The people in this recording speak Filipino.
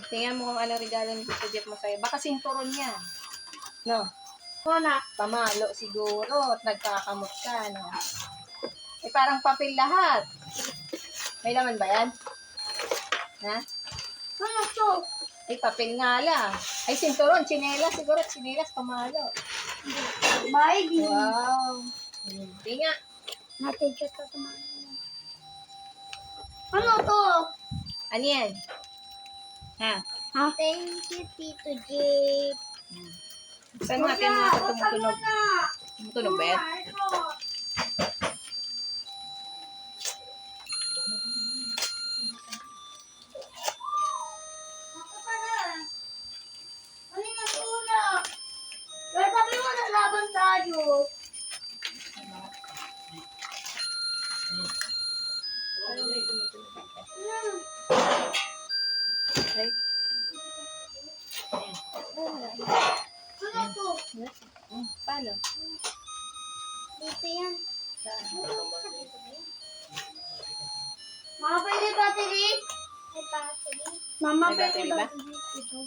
Tingnan mo kung ano regalo ni Tito Jeff mo sa'yo. Baka sinturon yan. No? Wala. Pamalo siguro at nagkakamot ka, no? Eh, parang papel lahat. May laman ba yan? Ha? Ano to? Ay, papel nga lang. Ay, sinturon, tsinelas. Siguro, tsinelas, pamalo. Baby. Wow. Hindi nga. Natin siya sa tumahan. Ano to? Ano yan? Ha? Ha? Thank you, Tito Jeep. Saan natin mga tumutunog? Tumutunog ba yan? Ano yung natulak? Kaya sabi mo nalaban tayo. Ay. Ano to? Paano? Dito yan. Mama, pwede battery? May battery. Mama, May battery ba? Ito.